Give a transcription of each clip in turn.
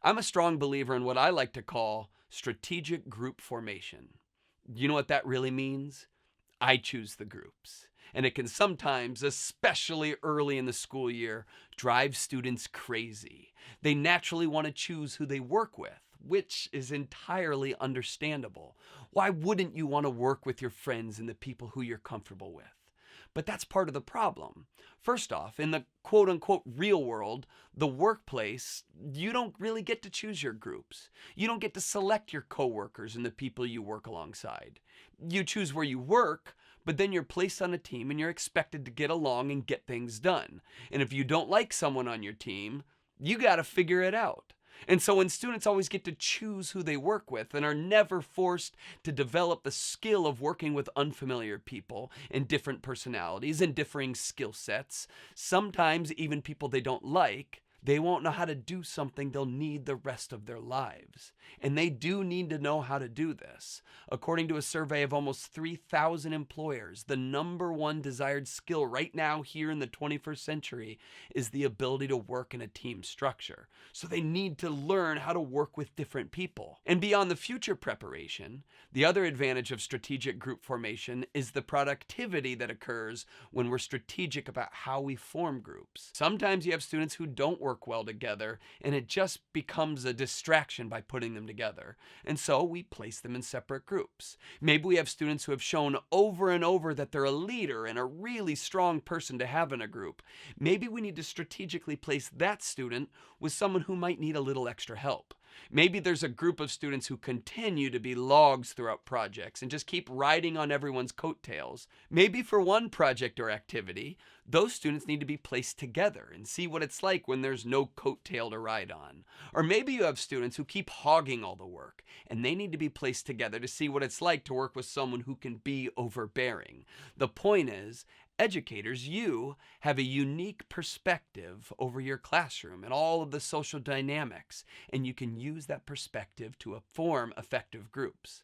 I'm a strong believer in what I like to call strategic group formation. You know what that really means? I choose the groups. And it can sometimes, especially early in the school year, drive students crazy. They naturally want to choose who they work with, which is entirely understandable. Why wouldn't you want to work with your friends and the people who you're comfortable with? But that's part of the problem. First off, in the quote unquote real world, the workplace, you don't really get to choose your groups. You don't get to select your coworkers and the people you work alongside. You choose where you work, but then you're placed on a team and you're expected to get along and get things done. And if you don't like someone on your team, you got to figure it out. And so when students always get to choose who they work with and are never forced to develop the skill of working with unfamiliar people and different personalities and differing skill sets, sometimes even people they don't like, they won't know how to do something they'll need the rest of their lives. And they do need to know how to do this. According to a survey of almost 3,000 employers, the number one desired skill right now here in the 21st century is the ability to work in a team structure. So they need to learn how to work with different people. And beyond the future preparation, the other advantage of strategic group formation is the productivity that occurs when we're strategic about how we form groups. Sometimes you have students who don't work well together, and it just becomes a distraction by putting them together. And so we place them in separate groups. Maybe we have students who have shown over and over that they're a leader and a really strong person to have in a group. Maybe we need to strategically place that student with someone who might need a little extra help. Maybe there's a group of students who continue to be logs throughout projects and just keep riding on everyone's coattails. Maybe for one project or activity, those students need to be placed together and see what it's like when there's no coattail to ride on. Or maybe you have students who keep hogging all the work and they need to be placed together to see what it's like to work with someone who can be overbearing. The point is, educators, you have a unique perspective over your classroom and all of the social dynamics, and you can use that perspective to form effective groups.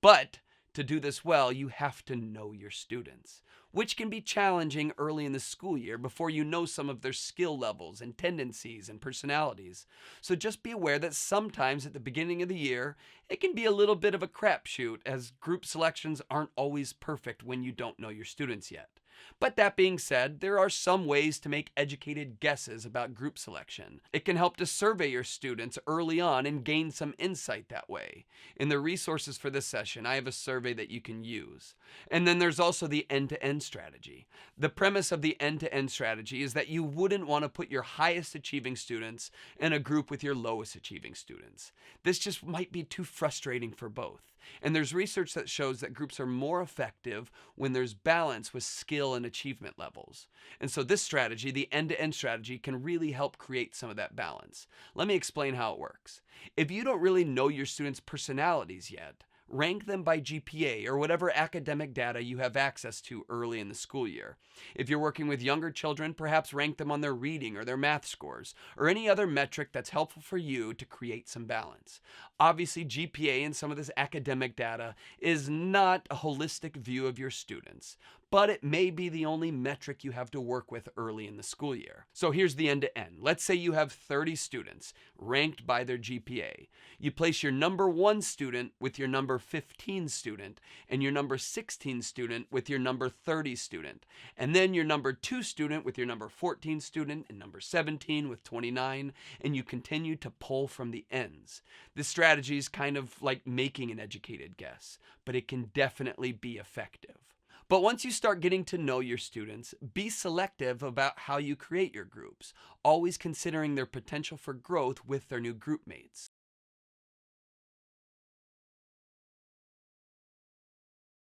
But to do this well, you have to know your students, which can be challenging early in the school year before you know some of their skill levels and tendencies and personalities. So just be aware that sometimes at the beginning of the year, it can be a little bit of a crapshoot, as group selections aren't always perfect when you don't know your students yet. But that being said, there are some ways to make educated guesses about group selection. It can help to survey your students early on and gain some insight that way. In the resources for this session, I have a survey that you can use. And then there's also the end-to-end strategy. The premise of the end-to-end strategy is that you wouldn't want to put your highest achieving students in a group with your lowest achieving students. This just might be too frustrating for both. And there's research that shows that groups are more effective when there's balance with skill and achievement levels. And so this strategy, the end-to-end strategy, can really help create some of that balance. Let me explain how it works. If you don't really know your students' personalities yet, rank them by GPA or whatever academic data you have access to early in the school year. If you're working with younger children, perhaps rank them on their reading or their math scores, or any other metric that's helpful for you to create some balance. Obviously, GPA and some of this academic data is not a holistic view of your students, but it may be the only metric you have to work with early in the school year. So here's the end-to-end. Let's say you have 30 students ranked by their GPA. You place your number 1 student with your number 15 student, and your number 16 student with your number 30 student, and then your number 2 student with your number 14 student, and number 17 with 29, and you continue to pull from the ends. This strategy is kind of like making an educated guess, but it can definitely be effective. But once you start getting to know your students, be selective about how you create your groups, always considering their potential for growth with their new group mates.